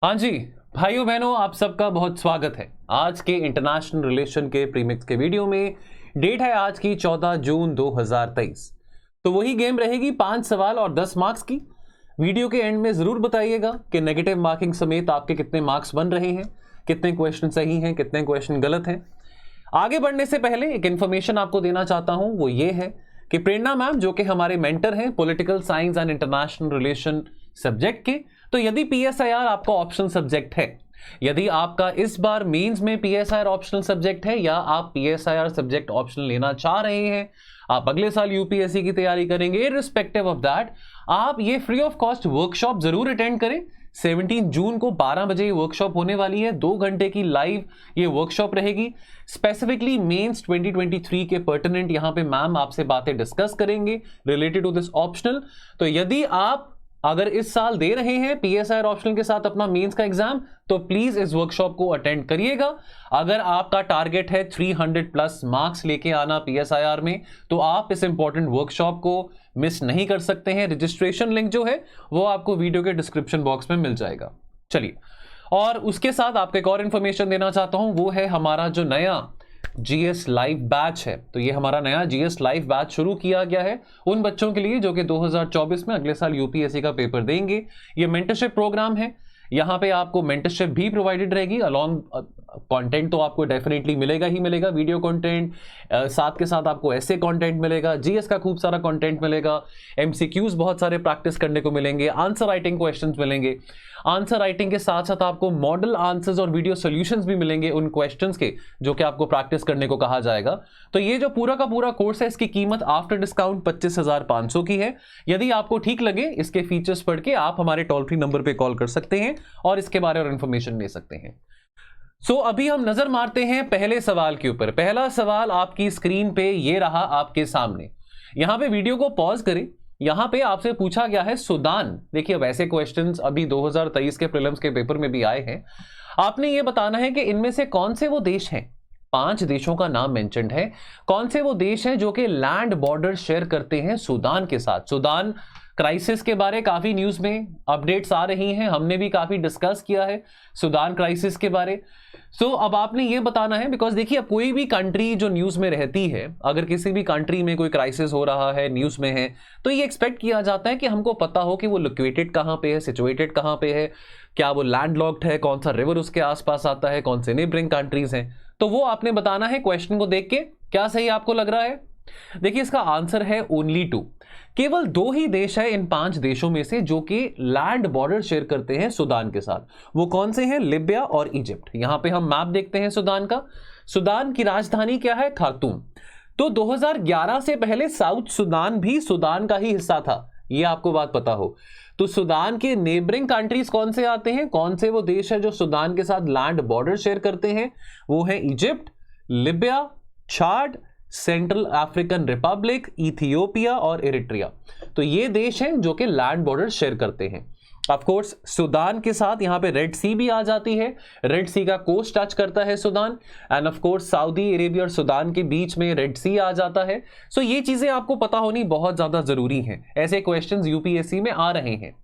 हाँ जी, भाइयों बहनों, आप सबका बहुत स्वागत है आज के इंटरनेशनल रिलेशन के प्रीमिक्स के वीडियो में। डेट है आज की 14 जून 2023। तो वही गेम रहेगी 5 सवाल और 10 मार्क्स की। वीडियो के एंड में जरूर बताइएगा कि नेगेटिव मार्किंग समेत आपके कितने मार्क्स बन रहे हैं, कितने क्वेश्चन सही हैं, कितने क्वेश्चन गलत हैं। आगे बढ़ने से पहले एक इन्फॉर्मेशन आपको देना चाहता हूं, वो ये है कि प्रेरणा मैम जो कि हमारे मेंटर हैं political science and international relation subject के, तो यदि पीएसआईआर आपका ऑप्शनल सब्जेक्ट है, यदि आपका इस बार मेंस में पीएसआईआर ऑप्शनल सब्जेक्ट है या आप पीएसआईआर सब्जेक्ट ऑप्शनल लेना चाह रहे हैं, आप अगले साल यूपीएससी की तैयारी करेंगे, इररिस्पेक्टिव ऑफ दैट, आप ये फ्री ऑफ कॉस्ट वर्कशॉप जरूर अटेंड करें। 17 जून को 12 बजे ये वर्कशॉप होने वाली है। 2 घंटे की लाइव ये वर्कशॉप रहेगी। स्पेसिफिकली मेंस 2023 के पर्टिनेंट यहां पे मैम आपसे बातें डिस्कस करेंगे रिलेटेड टू दिस ऑप्शनल। तो यदि आप अगर इस साल दे रहे हैं पीएसआईआर ऑप्शनल के साथ अपना मेंस का एग्जाम, तो प्लीज इस वर्कशॉप को अटेंड करिएगा। अगर आपका टारगेट है 300 प्लस मार्क्स लेके आना पीएसआईआर में, तो आप इस इंपॉर्टेंट वर्कशॉप को मिस नहीं कर सकते हैं। रजिस्ट्रेशन लिंक जो है वो आपको वीडियो के डिस्क्रिप्शन बॉक्स में मिल जाएगा। चलिए, और उसके साथ आपको एक और इंफॉर्मेशन देना चाहता हूं, वो है हमारा जो नया जीएस लाइव बैच है। तो ये हमारा नया जीएस लाइव बैच शुरू किया गया है उन बच्चों के लिए जो कि 2024 में अगले साल यूपीएससी का पेपर देंगे। ये मेंटरशिप प्रोग्राम है। यहाँ पे आपको मेंटरशिप भी प्रोवाइडेड रहेगी। अलॉन्ग कंटेंट तो आपको डेफिनेटली मिलेगा ही मिलेगा, वीडियो कंटेंट, साथ के साथ आपको ऐसे कंटेंट मिलेगा, जीएस का खूब सारा कंटेंट मिलेगा, एमसीक्यूज बहुत सारे प्रैक्टिस करने को मिलेंगे, आंसर राइटिंग क्वेश्चंस मिलेंगे। आंसर राइटिंग के साथ साथ आपको मॉडल आंसर्स और वीडियो सॉल्यूशंस भी मिलेंगे उन क्वेश्चंस के जो कि आपको प्रैक्टिस करने को कहा जाएगा। तो ये जो पूरा का पूरा कोर्स है, इसकी कीमत आफ्टर डिस्काउंट 25,500 की है। यदि आपको ठीक लगे इसके फीचर्स पढ़ के आप हमारे टोल फ्री नंबर पे कॉल कर सकते हैं और इसके बारे में इंफॉर्मेशन ले सकते हैं। सो अभी हम नजर मारते हैं पहले सवाल के ऊपर। पहला सवाल आपकी स्क्रीन पे ये रहा आपके सामने। यहां पे वीडियो को पॉज करें। यहां पे आपसे पूछा गया है सूडान। देखिए, वैसे क्वेश्चंस अभी 2023 के प्रीलिम्स के पेपर में भी आए हैं। आपने ये बताना है कि इनमें से कौन से वो देश हैं। 5 देशों का नाम मेंशन्ड है। कौन से वो देश हैं जो कि लैंड बॉर्डर शेयर करते हैं सूडान के साथ। सूडान क्राइसिस के बारे काफी न्यूज में अपडेट्स आ रही हैं, हमने भी काफी डिस्कस किया है सूडान क्राइसिस के बारे। सो अब आपने ये बताना है, बिकॉज देखिए, अब कोई भी कंट्री जो न्यूज में रहती है, अगर किसी भी कंट्री में कोई क्राइसिस हो रहा है, न्यूज में है, तो ये एक्सपेक्ट किया जाता है कि हमको पता हो कि वो लोकेटेड कहां पे है, सिचुएटेड कहां पे है, क्या वो लैंडलॉक्ड है, कौन सा रिवर उसके आसपास आता है, कौन से नेबरिंग कंट्रीज हैं। तो वो आपने बताना है क्वेश्चन को देख के। क्या सही आपको लग रहा है? देखिए, इसका आंसर है ओनली 2। केवल 2 ही देश है इन 5 देशों में से जो कि लैंड बॉर्डर शेयर करते हैं सूडान के साथ। वो कौन से हैं? लिबिया और इजिप्ट। यहां पे हम मैप देखते हैं सूडान का। सूडान की राजधानी क्या है? खार्तूम। तो 2011 से पहले साउथ सूडान भी सूडान का ही हिस्सा था, ये आपको बात पता हो। तो सूडान के नेबरिंग कंट्रीज कौन से आते हैं, कौन से वो देश है जो सूडान के साथ लैंड बॉर्डर शेयर करते हैं? वो है इजिप्ट, लिबिया, चाड, सेंट्रल अफ्रीकन रिपब्लिक, इथियोपिया और इरिट्रिया। तो ये देश हैं जो कि लैंड बॉर्डर शेयर करते हैं। ऑफ कोर्स सूडान के साथ यहां पे रेड सी भी आ जाती है। रेड सी का कोस्ट टच करता है Sudan, end of course Saudi Arabia और सूडान के बीच में रेड सी आ जाता है। सो ये चीजें आपको पता होनी बहुत ज्यादा जरूरी हैं। ऐसे क्वेश्चंस यूपीएससी में आ रहे हैं,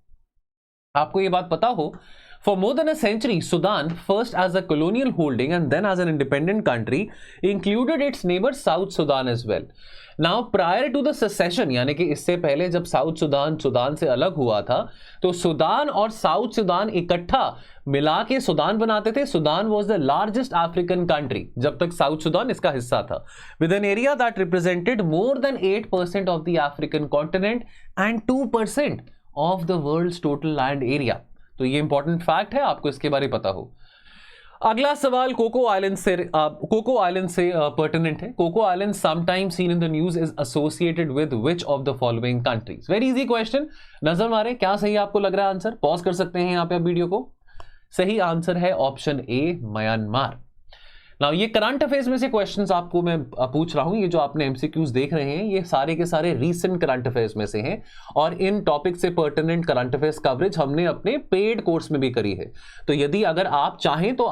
आपको ये बात पता हो। For more than a century, Sudan, first as a colonial holding and then as an independent country, included its neighbor South Sudan as well. Now, prior to the secession, यानी कि इससे पहले जब साउथ सूडान सूडान से अलग हुआ था, तो सूडान और साउथ सूडान इकट्ठा मिला के सूडान बनाते थे। Sudan was the largest African country जब तक साउथ सूडान इसका हिस्सा था, with an area that represented more than 8% of the African continent and 2% of the world's total land area. तो ये इंपॉर्टेंट फैक्ट है, आपको इसके बारे में पता हो। अगला सवाल कोको आइलैंड से पर्टिनेंट है। Coco island sometime seen in the news is associated with which of the following countries. Very easy question, नजर मारे क्या सही आपको लग रहा है आंसर। पॉज कर सकते हैं यहां पे आप वीडियो को। सही आंसर है ऑप्शन ए, म्यांमार। नाउ ये करंट अफेयर्स में से क्वेश्चंस आपको मैं पूछ रहा हूं, ये जो आपने एमसीक्यूज देख रहे हैं ये सारे के सारे रीसेंट करंट अफेयर्स में से हैं और इन टॉपिक से पर्टिनेंट करंट अफेयर्स कवरेज हमने अपने पेड कोर्स में भी करी है। तो यदि अगर आप चाहें तो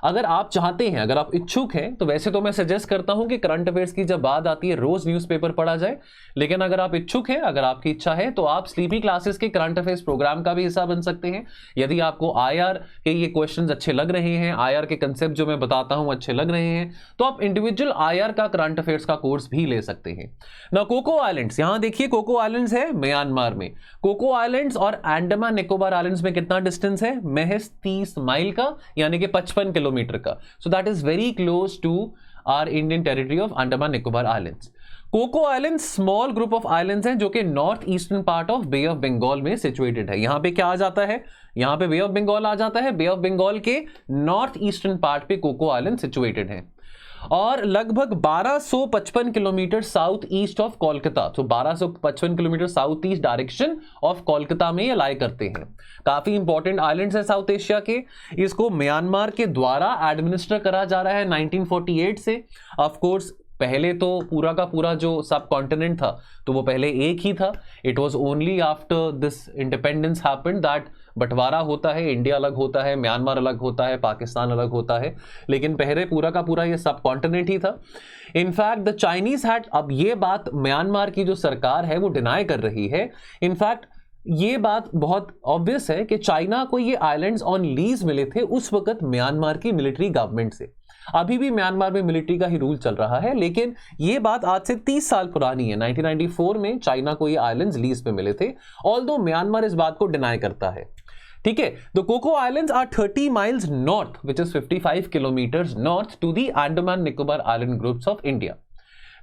अगर आप चाहते हैं, अगर आप इच्छुक हैं, तो वैसे तो मैं सजेस्ट करता हूं कि करंट अफेयर्स की जब बात आती है रोज न्यूज़पेपर पढ़ा जाए, लेकिन अगर आप इच्छुक हैं, अगर आपकी इच्छा है तो आप स्लीपी क्लासेस के करंट अफेयर्स प्रोग्राम का भी हिस्सा बन सकते हैं। यदि आपको आईआर के ये क्वेश्चंस अच्छे लग रहे हैं, आईआर के कंसेप्ट जो मैं बताता हूं अच्छे लग रहे हैं, तो आप इंडिविजुअल आईआर का करंट अफेयर्स का कोर्स भी ले सकते हैं। ना कोको आइलैंड्स, यहां देखिए कोको आइलैंड्स है म्यांमार में। कोको आइलैंड्स और अंडमान निकोबार आइलैंड्स में कितना डिस्टेंस है? महज 30 माइल का, यानी कि 55 किलोमीटर का। So that is very close to our Indian territory of Andaman Nicobar islands. Coco islands small group of islands हैं जो कि north eastern part of Bay of Bengal में सिचुएटेड है। यहां पे क्या आ जाता है? यहां पे बे ऑफ बंगाल आ जाता है। बे ऑफ बंगाल के नॉर्थ ईस्टर्न पार्ट पे कोको आइलैंड सिचुएटेड है और लगभग 1255 kilometre south east of Kolkata, तो 1255 kilometre south east direction of Kolkata में ये लाई करते हैं। काफी इंपॉर्टेंट आइलैंड्स है साउथ एशिया के। इसको म्यांमार के द्वारा एडमिनिस्टर करा जा रहा है 1948 से। ऑफ कोर्स पहले तो पूरा का पूरा जो सब कॉन्टिनेंट था तो वो पहले एक ही था। It was only after this independence happened that बंटवारा होता है, इंडिया अलग होता है, म्यांमार अलग होता है, पाकिस्तान अलग होता है, लेकिन पहले पूरा का पूरा ये सब कॉन्टिनेंट ही था। इनफैक्ट द चाइनीज हैड, अब ये बात म्यांमार की जो सरकार है वो डिनाई कर रही है। इनफैक्ट ये बात बहुत ऑब्वियस है कि चाइना को ये आइलैंड्स ऑन लीज मिले थे उस वक्त म्यांमार की मिलिट्री गवर्नमेंट से। अभी भी म्यांमार में मिलिट्री का ही रूल चल रहा है, लेकिन ये बात आज से 30 साल पुरानी है। 1994 में चाइना को ये आइलैंड्स लीज पे मिले थे, ऑल्दो म्यांमार इस बात को डिनाई करता है। ठीक है, the Coco islands are 30 miles north which is 55 kilometres north to the Andaman Nicobar island groups of India.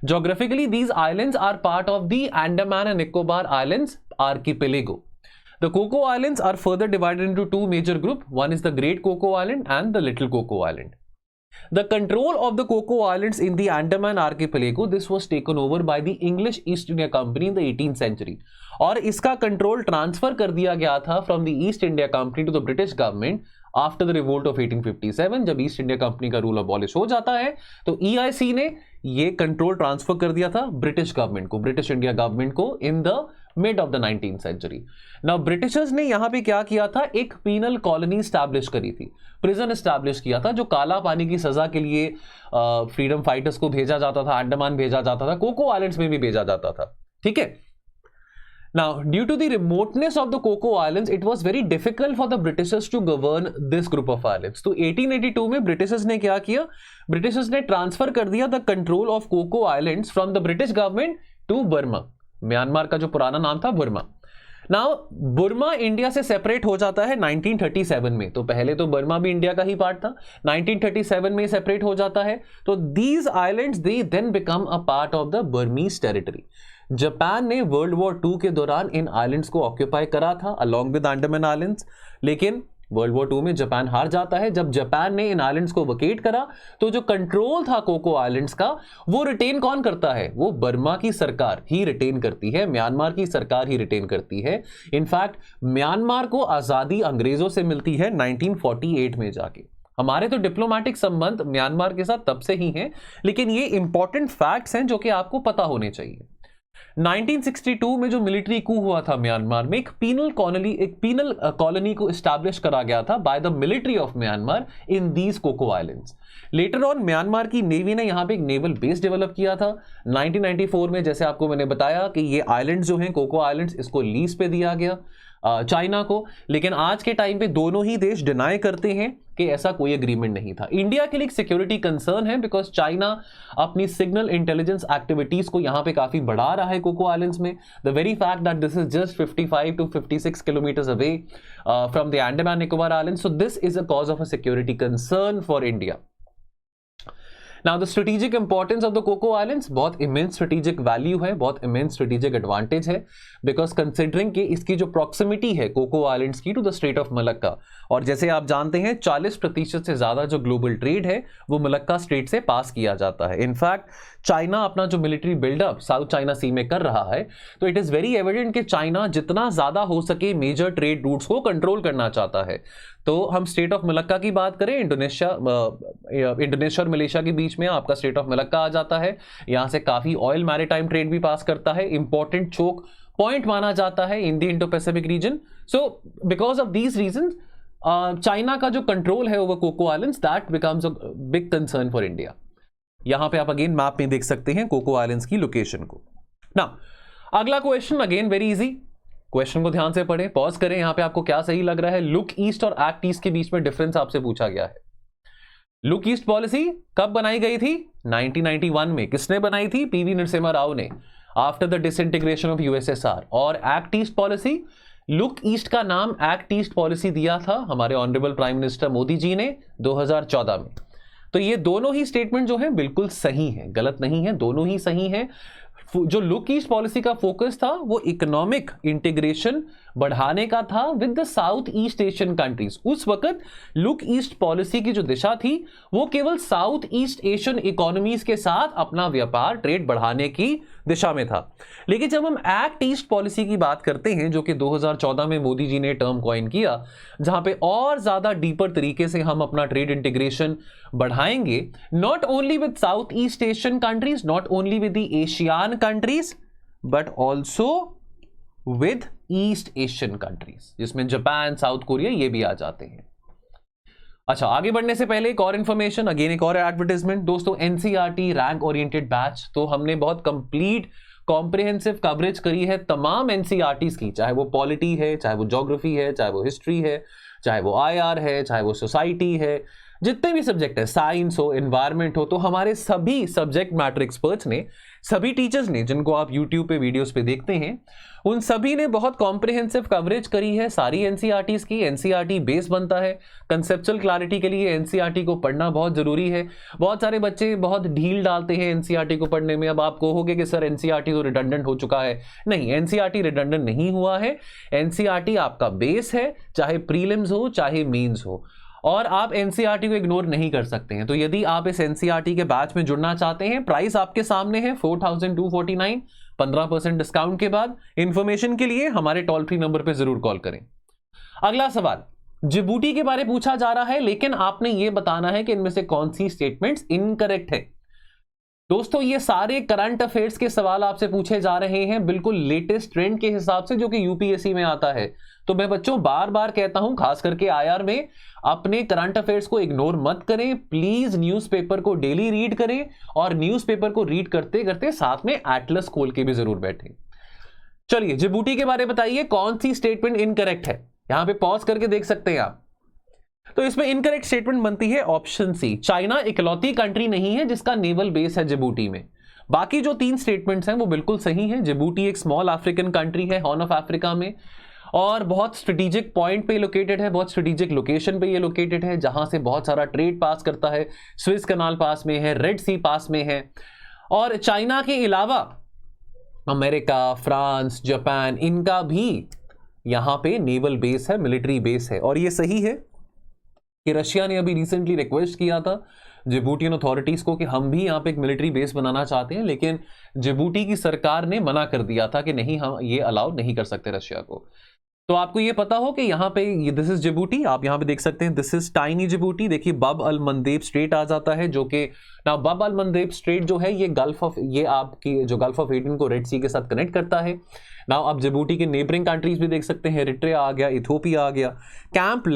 Geographically, these islands are part of the Andaman and Nicobar Islands archipelago. The Coco Islands are further divided into two major groups. One is the Great Coco Island and the Little Coco Island. The control of the Coco Islands in the Andaman archipelago, this was taken over by the English East India Company in the 18th century. और इसका control transfer कर दिया गया था from the East India Company to the British government after the revolt of 1857। जब East India Company का rule abolish हो जाता है तो ईआईसी ने ये कंट्रोल ट्रांसफर कर दिया था ब्रिटिश गवर्नमेंट को, ब्रिटिश इंडिया गवर्नमेंट को in the mid of the 19th century. Now Britishers ने यहां पे क्या किया था? एक पीनल कॉलोनी स्टैब्लिश करी थी, प्रिजन स्टैब्लिश किया था, जो काला पानी की सजा के लिए फ्रीडम फाइटर्स को भेजा जाता था, अंडमान भेजा जाता था, कोको आइलैंड्स में भी भेजा जाता था। ठीक है, now due to the remoteness of the Coco Islands it was very difficult for the Britishers to govern this group of islands। तो 1882 में ब्रिटिशर्स ने क्या किया? ब्रिटिशर्स ने ट्रांसफर कर दिया the control of Coco islands from the British government to Burma. Myanmar का जो पुराना नाम था बर्मा। नाउ बर्मा इंडिया से सेपरेट हो जाता है 1937 में। तो पहले तो बर्मा भी इंडिया का ही पार्ट था, 1937 में सेपरेट हो जाता है। तो these islands they then become a part of the Burmese territory. Japan ने वर्ल्ड वॉर 2 के दौरान इन आइलैंड्स को ऑक्यूपाई करा था अलॉन्ग विद अंडमान आइलैंड्स, लेकिन वर्ल्ड वॉर 2 में जापान हार जाता है। जब जापान ने इन आइलैंड्स को वकेट करा तो जो कंट्रोल था कोको आइलैंड्स का वो रिटेन कौन करता है? वो बर्मा की सरकार ही रिटेन करती है, म्यांमार की सरकार ही रिटेन करती है। इनफैक्ट म्यांमार को आजादी अंग्रेजों से मिलती है 1948 में जाके। हमारे तो डिप्लोमेटिक संबंध म्यांमार के साथ तब से ही हैं, लेकिन ये इंपॉर्टेंट फैक्ट्स हैं जो कि आपको पता होने चाहिए। 1962 में जो मिलिट्री कू हुआ था म्यांमार में, एक पीनल कॉलोनी को एस्टैब्लिश करा गया था by the military of Myanmar in these Coco islands. Later on Myanmar की नेवी ने यहां पे एक नेवल बेस डेवलप किया था 1994 में। जैसे आपको मैंने बताया कि ये आइलैंड्स जो हैं कोको आइलैंड्स, इसको लीज पे दिया गया चाइना को, लेकिन आज के टाइम पे दोनों ही देश डिनाई करते हैं कि ऐसा कोई एग्रीमेंट नहीं था। इंडिया के लिए एक सिक्योरिटी कंसर्न है बिकॉज चाइना अपनी सिग्नल इंटेलिजेंस एक्टिविटीज को यहां पे काफी बढ़ा रहा है कोको आइलैंड्स में। The very fact that this is just 55 to 56 kilometres away from the Andaman Nicobar islands, so this is a cause of a security concern for India. Now the strategic importance of the Coco islands, बहुत immense strategic value है, बहुत immense strategic advantage है, because considering कि इसकी जो proximity है Coco islands की to the strait of Malacca, और जैसे आप जानते हैं 40% से ज्यादा जो ग्लोबल ट्रेड है वो मलक्का स्ट्रेट से पास किया जाता है। इनफैक्ट चाइना अपना जो मिलिट्री बिल्डअप साउथ चाइना सी में कर रहा है, तो इट इज वेरी एविडेंट कि चाइना जितना ज्यादा हो सके मेजर ट्रेड रूट्स को कंट्रोल करना चाहता है। तो हम स्टेट ऑफ मलक्का की बात करें, इंडोनेशिया और मलेशिया के बीच में आपका स्टेट ऑफ मलक्का आ जाता है। यहां से काफी ऑयल मैरीटाइम ट्रेड भी पास करता है, इंपॉर्टेंट चोक पॉइंट माना जाता है in the Indo Pacific region. So because of these region China का जो कंट्रोल है over Coco islands, that becomes a big concern for India. यहां पे आप अगेन मैप में देख सकते हैं कोको आइलैंड्स की लोकेशन को। ना अगला question again very easy, question को ध्यान से पढ़ें, पॉज करें, यहां पे आपको क्या सही लग रहा है। लुक ईस्ट और एक्ट ईस्ट के बीच में डिफरेंस आपसे पूछा गया है। लुक ईस्ट पॉलिसी कब बनाई गई थी? 1991 में। किसने बनाई थी? पीवी नरसिम्हा राव ने, after the disintegration of USSR. और act east policy, look east का नाम एक्ट ईस्ट पॉलिसी दिया था हमारे honourable prime minister Modi ji ने 2014 में। तो ये दोनों ही स्टेटमेंट जो है बिल्कुल सही है, गलत नहीं है, दोनों ही सही है। जो लुक ईस्ट पॉलिसी का फोकस था वो इकोनॉमिक इंटीग्रेशन बढ़ाने का था with the south East Asian countries. उस वक्त लुक ईस्ट पॉलिसी की जो दिशा थी वो केवल साउथ ईस्ट एशियन इकोनॉमीज के साथ अपना व्यापार ट्रेड बढ़ाने की दिशा में था। लेकिन जब हम एक्ट ईस्ट पॉलिसी की बात करते हैं, जो कि 2014 में मोदी जी ने टर्म कॉइन किया, जहां पे और ज्यादा डीपर तरीके से हम अपना ट्रेड इंटीग्रेशन बढ़ाएंगे, not only with South East Asian countries, not only with the ASEAN countries, but also with East Asian countries, जिसमें जापान, साउथ कोरिया ये भी आ जाते हैं। अच्छा, आगे बढ़ने से पहले एक और इंफॉर्मेशन, अगेन एक और एडवर्टाइजमेंट। दोस्तों एनसीईआरटी रैंक ओरिएंटेड बैच, तो हमने बहुत कंप्लीट कॉम्प्रिहेंसिव कवरेज करी है तमाम एनसीईआरटीज की, चाहे वो पॉलिटी है, चाहे वो ज्योग्राफी है, चाहे वो हिस्ट्री है, चाहे वो आईआर है, चाहे वो सोसाइटी है, जितने भी सब्जेक्ट है, साइंस हो, एनवायरमेंट हो, तो हमारे सभी सब्जेक्ट मैटर एक्सपर्ट्स ने, सभी टीचर्स ने, जिनको आप यूट्यूब पे वीडियोस पे देखते हैं, उन सभी ने बहुत कॉम्प्रिहेंसिव कवरेज करी है सारी एनसीईआरटीज की। एनसीईआरटी बेस बनता है कंसेप्चुअल क्लैरिटी के लिए, एनसीईआरटी को पढ़ना बहुत जरूरी है। बहुत सारे बच्चे बहुत ढील डालते हैं एनसीईआरटी को पढ़ने में। अब आप कहोगे कि सर एनसीईआरटी तो रिडंडेंट हो चुका है। नहीं, एनसीईआरटी रिडंडेंट नहीं हुआ है। एनसीईआरटी आपका बेस है, चाहे प्रीलिम्स हो चाहे मेंस हो, और आप एनसीईआरटी को इग्नोर नहीं कर सकते हैं। तो यदि आप इस एनसीईआरटी के बैच में जुड़ना चाहते हैं, प्राइस आपके सामने है 4249, 15% डिस्काउंट के बाद। इंफॉर्मेशन के लिए हमारे टोल फ्री नंबर पे जरूर कॉल करें। अगला सवाल, जिबूटी के बारे में पूछा जा रहा है, लेकिन आपने यह बताना है कि इनमें से कौन सी स्टेटमेंट्स इनकरेक्ट है। दोस्तों ये सारे करंट अफेयर्स के सवाल आपसे पूछे जा रहे हैं बिल्कुल लेटेस्ट ट्रेंड के हिसाब से, जो कि यूपीएससी में आता है। तो मैं बच्चों बार बार कहता हूं, खास करके आईआर में, अपने करंट अफेयर्स को इग्नोर मत करें। प्लीज न्यूज़पेपर को डेली रीड करें, और न्यूज़पेपर को रीड करते करते साथ में एटलस खोल के भी जरूर बैठें। चलिए, जिबूटी के बारे में बताइए कौन सी स्टेटमेंट इनकरेक्ट है। यहां पे पॉज करके देख सकते हैं आप। तो इसमें इनकरेक्ट स्टेटमेंट बनती है ऑप्शन सी, चाइना इकलौती कंट्री नहीं है जिसका नेवल बेस है जिबूटी में। बाकी जो 3 स्टेटमेंट्स हैं वो बिल्कुल सही हैं। जिबूटी एक स्मॉल अफ्रीकन कंट्री है, हॉर्न ऑफ अफ्रीका में, और बहुत स्ट्रेटेजिक पॉइंट पे लोकेटेड है, बहुत स्ट्रेटेजिक लोकेशन पे ये लोकेटेड है, जहां से बहुत सारा ट्रेड पास करता है। स्विस कनाल पास में है, रेड सी पास में है, और चाइना के अलावा अमेरिका, फ्रांस, जापान, इनका भी यहां पे नेवल बेस है, मिलिट्री बेस है। और ये सही है कि रशिया ने अभी रिसेंटली रिक्वेस्ट किया था जिबूटियन अथॉरिटीज को कि हम भी यहाँ पे एक मिलिट्री बेस बनाना चाहते हैं, लेकिन जिबूटी की सरकार ने मना कर दिया था कि नहीं, हम ये अलाउ नहीं कर सकते रशिया को। तो आपको ये पता हो कि यहाँ पे दिस इज जिबूटी, आप यहाँ पे देख सकते हैं, दिस इज टाइनी जिबूटी। देखिए बब अल मंदेब स्ट्रेट आ जाता है, जो कि ना बब अल मंदेब स्ट्रेट जो है ये आपकी जो गल्फ ऑफ एडन को रेड सी के साथ कनेक्ट करता है। ना आप जिबूटी के नेबरिंग कंट्रीज भी देख सकते हैं, एरिट्रिया आ गया, इथियोपिया आ गया। कैंप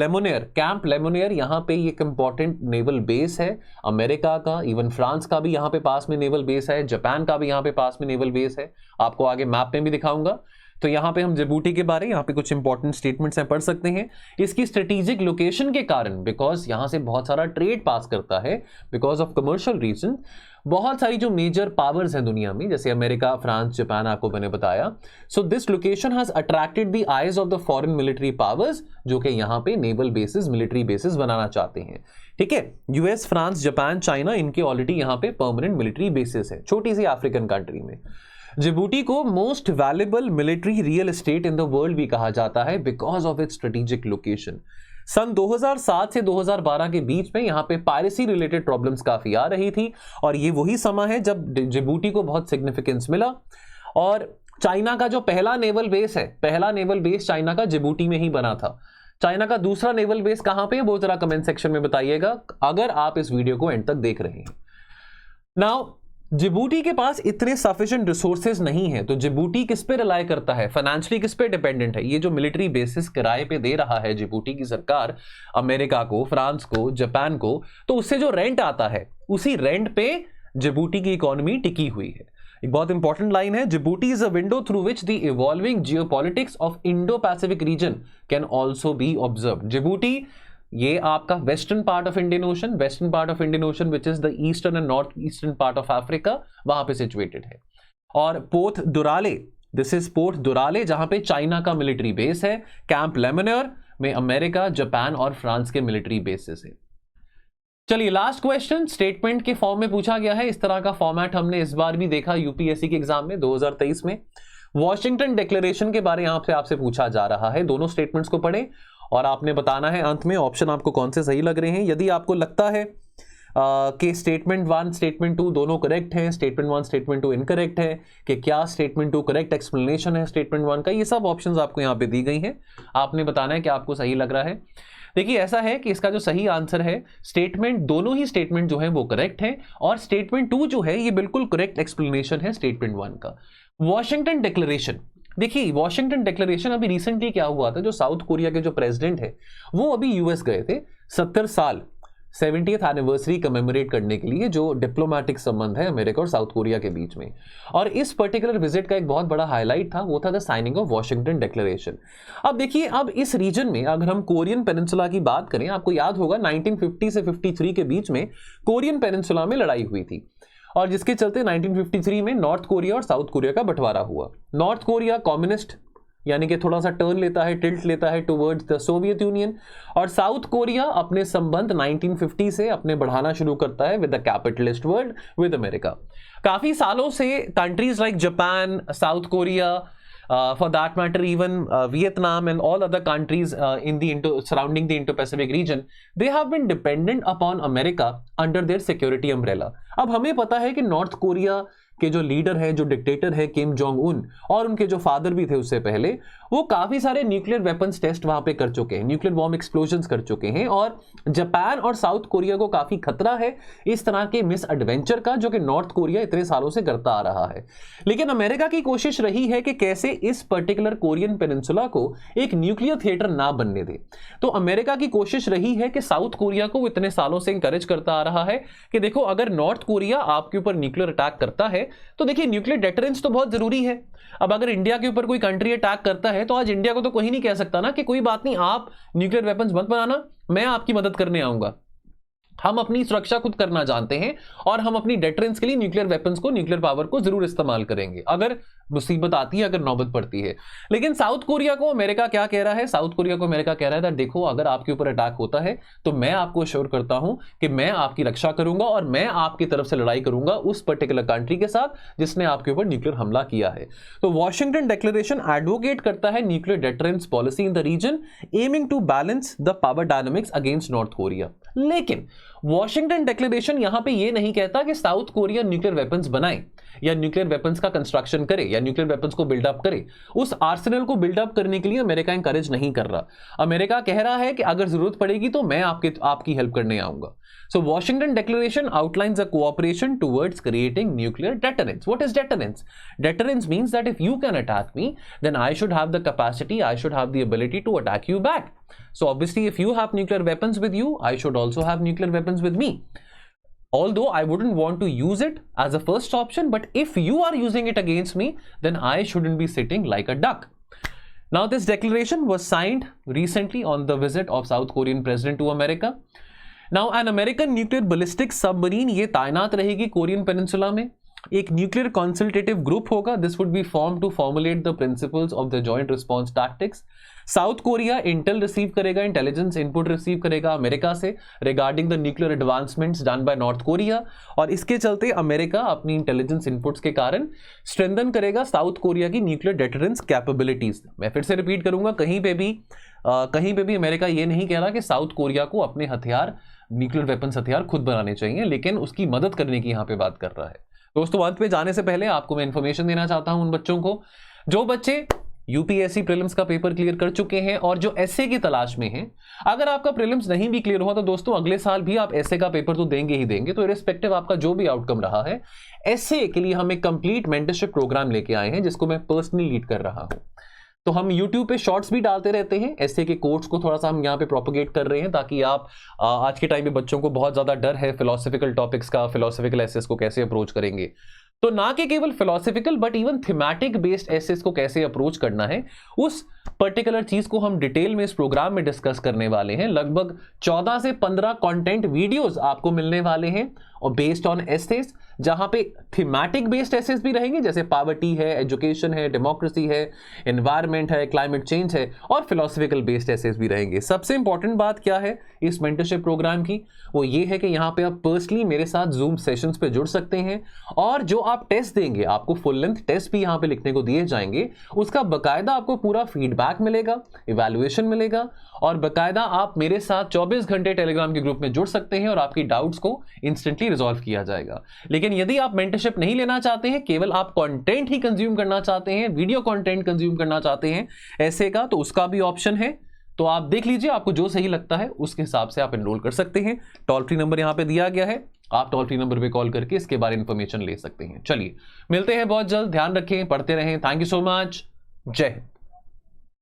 लेमोनियर यहाँ पे एक इंपॉर्टेंट नेवल बेस है अमेरिका का, इवन फ्रांस का भी यहाँ पे पास में नेवल बेस है, जापान का भी यहाँ पे पास में नेवल बेस है। आपको आगे मैप में भी दिखाऊंगा। तो यहां पे हम जिबूटी के बारे, यहां पे कुछ इंपॉर्टेंट स्टेटमेंट्स हैं, पढ़ सकते हैं। इसकी स्ट्रेटेजिक लोकेशन के कारण, बिकॉज यहां से बहुत सारा ट्रेड पास करता है, बिकॉज ऑफ कमर्शियल रीजन, बहुत सारी जो मेजर पावर्स हैं दुनिया में, जैसे अमेरिका, फ्रांस, जापान, आपको मैंने बताया। So this location has attracted the eyes of the foreign military powers, जो कि यहां पे नेवल बेसिस, मिलिट्री बेसिस बनाना चाहते हैं। ठीक है, यूएस, फ्रांस, जापान, चाइना, इनके ऑलरेडी यहां पे परमानेंट मिलिट्री बेसिस है, छोटी सी अफ्रीकन कंट्री में। जिबूटी को most valuable military real estate in the world भी कहा जाता है, because of its strategic location. सन 2007 से 2012 के बीच में यहां पे पायरेसी रिलेटेड प्रॉब्लम्स काफी आ रही थी, और ये वही समय है जब जिबूटी को बहुत सिग्निफिकेंस मिला। और चाइना का जो पहला नेवल बेस है, पहला नेवल बेस चाइना का जिबूटी में ही बना था। चाइना का दूसरा नेवल बेस कहां पे है, वो जरा कमेंट सेक्शन में बताइएगा, अगर आप इस वीडियो को एंड तक देख रहे हैं। नाउ जिबूटी के पास इतने सफिशिएंट रिसोर्सेज नहीं है, तो जिबूटी किस पे रिलाय करता है, फाइनेंशियली किस पे डिपेंडेंट है। ये जो मिलिट्री बेसिस किराए पे दे रहा है जिबूटी की सरकार अमेरिका को, फ्रांस को, जापान को, तो उससे जो रेंट आता है, उसी रेंट पे जिबूटी की इकोनॉमी टिकी हुई है। एक बहुत इंपॉर्टेंट लाइन है, Djibouti is a window through which the evolving geopolitics of Indo Pacific reason can also be observe. Djibouti ये आपका western part of Indian ocean, western part of Indian ocean which is the eastern and north eastern part of Africa, वहां पे situated है। और port दुराले, this is port दुराले, जहां पे China का military base है। कैंप लेमनर में अमेरिका, जापान और फ्रांस के मिलिट्री बेसेस है। चलिए लास्ट क्वेश्चन स्टेटमेंट के फॉर्म में पूछा गया है। इस तरह का फॉर्मेट हमने इस बार भी देखा यूपीएससी के एग्जाम में 2023 में। वॉशिंगटन डिक्लेरेशन के बारे में आपसे पूछा जा रहा है। दोनों स्टेटमेंट्स को पढ़ें और आपने बताना है अंत में ऑप्शन आपको कौन से सही लग रहे हैं। यदि आपको लगता है कि स्टेटमेंट 1 स्टेटमेंट 2 दोनों करेक्ट हैं, स्टेटमेंट 1 स्टेटमेंट 2 इनकरेक्ट है, कि क्या स्टेटमेंट 2 करेक्ट एक्सप्लेनेशन है स्टेटमेंट 1 का, ये सब ऑप्शंस आपको यहाँ पे दी गई हैं। आपने बताना है कि आपको सही लग रहा है। देखिए ऐसा है कि इसका जो सही आंसर है, स्टेटमेंट, दोनों ही स्टेटमेंट जो है वो करेक्ट है, और स्टेटमेंट 2 जो है ये बिल्कुल करेक्ट एक्सप्लेनेशन है स्टेटमेंट 1 का। वॉशिंगटन डिक्लेरेशन, देखिए वॉशिंगटन डिक्लेरेशन अभी रिसेंटली क्या हुआ था, जो साउथ कोरिया के जो प्रेसिडेंट है वो अभी यूएस गए थे 70 साल 70th एनिवर्सरी कमेमोरेट करने के लिए, जो डिप्लोमेटिक संबंध है अमेरिका और साउथ कोरिया के बीच में। और इस पर्टिकुलर विजिट का एक बहुत बड़ा हाईलाइट था, वो था the signing off Washington declaration. अब देखिए, अब इस रीजन में अगर हम कोरियन पेनिनसुला की बात करें, आपको याद होगा 1950 से 53 के बीच में कोरियन पेनिनसुला में लड़ाई हुई थी, और जिसके चलते 1953 में नॉर्थ कोरिया और साउथ कोरिया का बंटवारा हुआ। नॉर्थ कोरिया कम्युनिस्ट, यानी कि थोड़ा सा टर्न लेता है, टिल्ट लेता है टुवर्ड्स द सोवियत यूनियन, और साउथ कोरिया अपने संबंध 1950 से अपने बढ़ाना शुरू करता है with the capitalist world, with America. काफी सालों से countries like Japan, South Korea, for that matter even Vietnam and all other countries in the surrounding the Indo-Pacific region, they have been dependent upon America under their security umbrella। अब हमें पता है कि north Korea के जो leader है, जो dictator है किम जोंग उन, और उनके जो फादर भी थे उससे पहले, वो काफी सारे न्यूक्लियर वेपन्स टेस्ट वहां पे कर चुके हैं, न्यूक्लियर बॉम्ब एक्सप्लोजन्स कर चुके हैं, और जापान और साउथ कोरिया को काफी खतरा है इस तरह के मिस एडवेंचर का, जो कि नॉर्थ कोरिया इतने सालों से करता आ रहा है। लेकिन अमेरिका की कोशिश रही है कि कैसे इस पर्टिकुलर कोरियन पेनिनसुला को एक न्यूक्लियर थिएटर ना बनने दे। तो अमेरिका की कोशिश रही है कि साउथ कोरिया को इतने सालों से इंकरेज करता आ रहा है कि देखो, अगर नॉर्थ कोरिया आपके ऊपर न्यूक्लियर अटैक करता है तो देखिए न्यूक्लियर डेटरेंस तो बहुत जरूरी है। अब अगर इंडिया के ऊपर कोई कंट्री अटैक करता है तो आज इंडिया को तो कोई नहीं कह सकता ना कि कोई बात नहीं, आप न्यूक्लियर वेपन्स मत बनाना, मैं आपकी मदद करने आऊंगा। हम अपनी सुरक्षा खुद करना जानते हैं, और हम अपनी डेटरेंस के लिए न्यूक्लियर वेपन्स को, न्यूक्लियर पावर को जरूर इस्तेमाल करेंगे अगर मुसीबत आती है, अगर नौबत पड़ती है। लेकिन साउथ कोरिया को अमेरिका क्या कह रहा है, साउथ कोरिया को अमेरिका कह रहा है, देखो अगर आपके ऊपर अटैक होता है तो मैं आपको अश्योर करता हूं कि मैं आपकी रक्षा करूंगा, और मैं आपकी तरफ से लड़ाई करूंगा उस पर्टिकुलर कंट्री के साथ जिसने आपके ऊपर न्यूक्लियर हमला किया है। तो वॉशिंगटन डिक्लेरेशन एडवोकेट करता है nuclear deterrence policy in the region, aiming to balance the power dynamics against North Korea. लेकिन वॉशिंगटन डिक्लेरेशन यहां पे ये नहीं कहता कि साउथ कोरिया न्यूक्लियर वेपन्स बनाए, या न्यूक्लियर वेपन्स का कंस्ट्रक्शन करे, या न्यूक्लियर वेपन्स को बिल्डअप करे। उस आर्सेनल को बिल्डअप करने के लिए अमेरिका इंकरेज नहीं कर रहा। अमेरिका कह रहा है कि अगर जरूरत पड़ेगी तो मैं आपकी हेल्प करने आऊंगा। So Washington Declaration outlines a cooperation towards creating nuclear deterrence. What is deterrence? Deterrence means that if you can attack me, then I should have the capacity, I should have the ability to attack you back. So obviously if you have nuclear weapons with you, I should also have nuclear weapons with me. Although I wouldn't want to use it as a first option, but if you are using it against me, then I shouldn't be sitting like a duck. Now, this declaration was signed recently on the visit of South Korean president to America. Now, an American nuclear ballistic submarine ये तैनात रहेगी Korean peninsula में. एक nuclear consultative group होगा. This would be form to formulate the principles of the joint response tactics. South Korea intel receive करेगा, intelligence input receive करेगा America से regarding the nuclear advancements done by North Korea, और इसके चलते America अपनी intelligence inputs के कारण strengthen करेगा साउथ कोरिया की न्यूक्लियर डेटरेंस कैपेबिलिटीज. मैं फिर से रिपीट करूंगा, कहीं पे भी अमेरिका ये नहीं कह रहा कि साउथ कोरिया को अपने हथियार, न्यूक्लियर वेपन्स हथियार खुद बनाने चाहिए, लेकिन उसकी मदद करने की यहां पे बात कर रहा है. दोस्तों, अंत में जाने से पहले आपको मैं इंफॉर्मेशन देना चाहता हूं उन बच्चों को जो बच्चे यूपीएससी प्रीलिम्स का पेपर क्लियर कर चुके हैं और जो एसए की तलाश में हैं. अगर आपका प्रीलिम्स नहीं भी क्लियर हुआ तो दोस्तों अगले साल भी आप एसए का पेपर तो देंगे ही देंगे. तो इररिस्पेक्टिव आपका जो भी आउटकम रहा है, एसए के लिए हम एक कंप्लीट मेंटरशिप प्रोग्राम लेके आए हैं जिसको मैं पर्सनली लीड कर रहा हूं. तो हम YouTube पे शॉर्ट्स भी डालते रहते हैं. एसए के कोर्स को थोड़ा सा हम यहाँ पे प्रोपोगेट कर रहे हैं ताकि आप आज के टाइम में बच्चों को बहुत ज्यादा डर है फिलोसफिकल टॉपिक्स का, फिलोसफिकल एसेस को कैसे अप्रोच करेंगे. तो ना कि केवल philosophical but even thematic based essays को कैसे अप्रोच करना है, उस पर्टिकुलर चीज को हम डिटेल में इस प्रोग्राम में डिस्कस करने वाले हैं. लगभग 14 से 15 कंटेंट वीडियोस आपको मिलने वाले हैं और बेस्ड ऑन एसेस, जहां पे थीमेटिक बेस्ड एसेस भी रहेंगे जैसे पॉवर्टी है, एजुकेशन है, डेमोक्रेसी है, एनवायरमेंट है, क्लाइमेट चेंज है, और फिलोसफिकल बेस्ड एसेस भी रहेंगे. सबसे इंपॉर्टेंट बात क्या है इस मेंटरशिप प्रोग्राम की, वो ये है कि यहाँ पे आप पर्सनली मेरे साथ जूम सेशंस पे जुड़ सकते हैं और जो आप टेस्ट देंगे, आपको फुल लेंथ टेस्ट भी यहाँ पे लिखने को दिए जाएंगे. उसका बकायदा आपको पूरा फीडबैक मिलेगा, इवैल्यूएशन मिलेगा, और बकायदा आप मेरे साथ 24 घंटे टेलीग्राम के ग्रुप में जुड़ सकते हैं और आपकी डाउट्स को इंस्टेंटली रिजॉल्व किया जाएगा. लेकिन यदि आप मेंटरशिप नहीं लेना चाहते हैं, केवल आप कंटेंट ही कंज्यूम करना चाहते हैं, वीडियो कंटेंट कंज्यूम करना चाहते हैं ऐसे का, तो उसका भी ऑप्शन है. तो आप देख लीजिए, आपको जो सही लगता है उसके हिसाब से आप एनरोल कर सकते हैं. टोल फ्री नंबर यहां पे दिया गया है, आप टोल फ्री नंबर पे कॉल करके इसके बारे में इंफॉर्मेशन ले सकते हैं. चलिए मिलते हैं बहुत जल्द. ध्यान रखें, पढ़ते रहें. Thank you so much. जय हिंद.